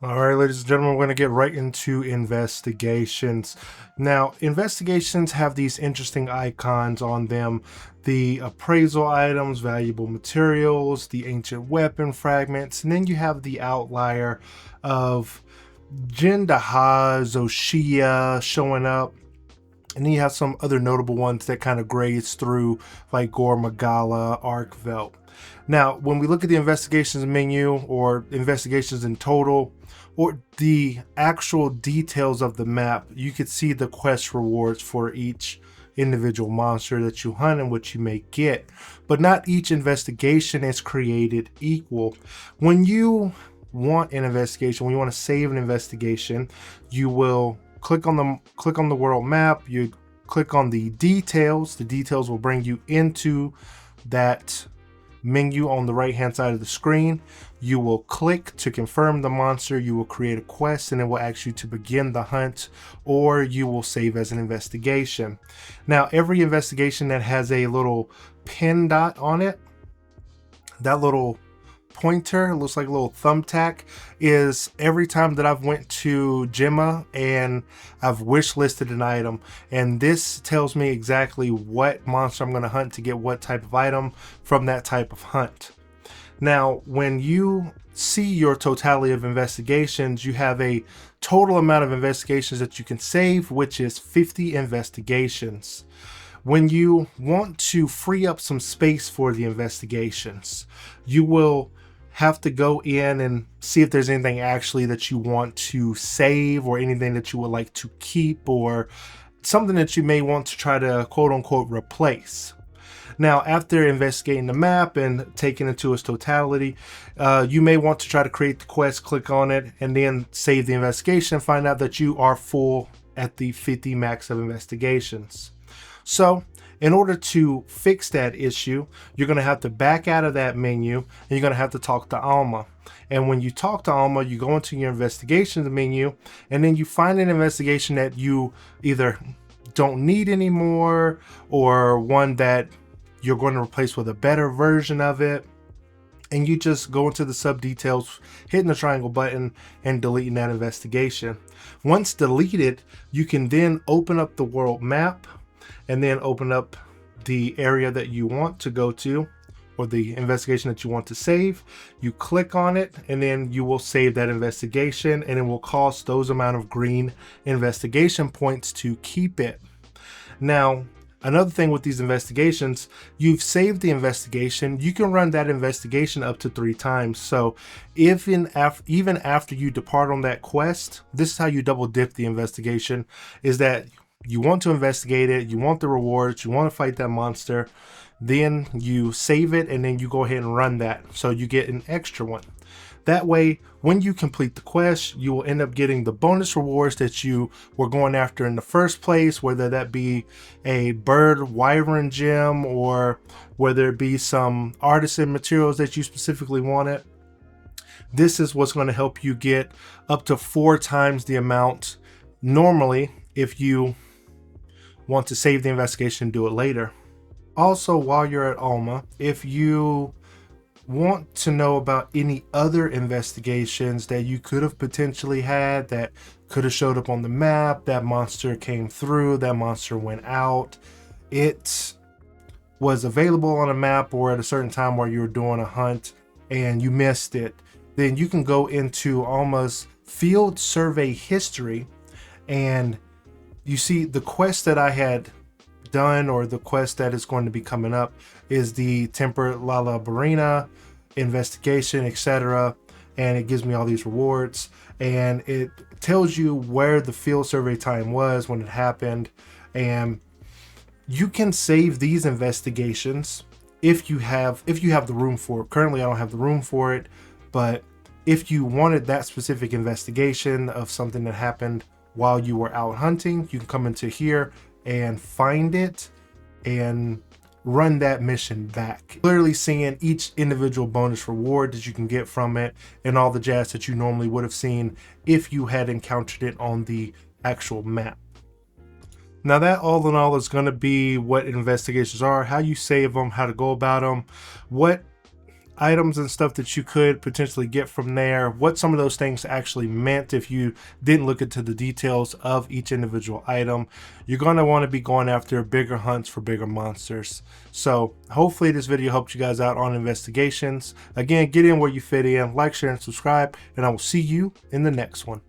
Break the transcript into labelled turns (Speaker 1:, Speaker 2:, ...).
Speaker 1: All right, ladies and gentlemen, we're going to get right into investigations. Now, investigations have these interesting icons on them: the appraisal items, valuable materials, the ancient weapon fragments, and then you have the outlier of Jindaha, Zoshia showing up. And then you have some other notable ones that kind of graze through, like Gore Magala, Arkvelt. Now, when we look at the investigations menu or investigations in total, or the actual details of the map, you could see the quest rewards for each individual monster that you hunt and what you may get. But not each investigation is created equal. When you want an investigation, when you want to save an investigation, you will click on the world map. You click on the details. The details will bring you into that menu on the right hand side of the screen. You will click to confirm the monster. You will create a quest and it will ask you to begin the hunt, or you will save as an investigation. Now, every investigation that has a little pin dot on it, that little pointer, it looks like a little thumbtack, is every time that I've went to Gemma and I've wish listed an item, and this tells me exactly what monster I'm going to hunt to get what type of item from that type of hunt. Now, when you see your totality of investigations, you have a total amount of investigations that you can save, which is 50 investigations. When you want to free up some space for the investigations, you will have to go in and see if there's anything actually that you want to save, or anything that you would like to keep, or something that you may want to try to quote unquote replace. Now, after investigating the map and taking it to its totality, you may want to try to create the quest, click on it, and then save the investigation, find out that you are full at the 50 max of investigations. So, in order to fix that issue, you're going to have to back out of that menu and you're going to have to talk to Alma. And when you talk to Alma, you go into your investigations menu and then you find an investigation that you either don't need anymore, or one that you're going to replace with a better version of it. And you just go into the sub details, hitting the triangle button and deleting that investigation. Once deleted, you can then open up the world map and then open up the area that you want to go to, or the investigation that you want to save. You click on it and then you will save that investigation, and it will cost those amount of green investigation points to keep it. Now, another thing with these investigations, you've saved the investigation, you can run that investigation up to 3 times. So even after you depart on that quest, this is how you double dip the investigation, is that you want to investigate it, you want the rewards, you want to fight that monster, then you save it and then you go ahead and run that, so you get an extra one. That way, when you complete the quest, you will end up getting the bonus rewards that you were going after in the first place, whether that be a bird wyvern gem, or whether it be some artisan materials that you specifically wanted. This is what's going to help you get up to 4 times the amount normally if you want to save the investigation and do it later. Also, while you're at Alma, if you want to know about any other investigations that you could have potentially had that could have showed up on the map, that monster came through, that monster went out, it was available on a map or at a certain time while you were doing a hunt and you missed it, then you can go into Alma's field survey history, and you see the quest that I had done, or the quest that is going to be coming up, is the Temperate Lala Barina investigation, etc. And it gives me all these rewards, and it tells you where the field survey time was when it happened. And you can save these investigations if you have the room for it. Currently I don't have the room for it, but if you wanted that specific investigation of something that happened while you were out hunting, you can come into here and find it and run that mission back. Clearly seeing each individual bonus reward that you can get from it and all the jazz that you normally would have seen if you had encountered it on the actual map. Now that all in all is going to be what investigations are, how you save them, how to go about them, what items and stuff that you could potentially get from there, what some of those things actually meant if you didn't look into the details of each individual item. You're going to want to be going after bigger hunts for bigger monsters. So hopefully this video helped you guys out on investigations. Again, get in where you fit in, like, share, and subscribe, and I will see you in the next one.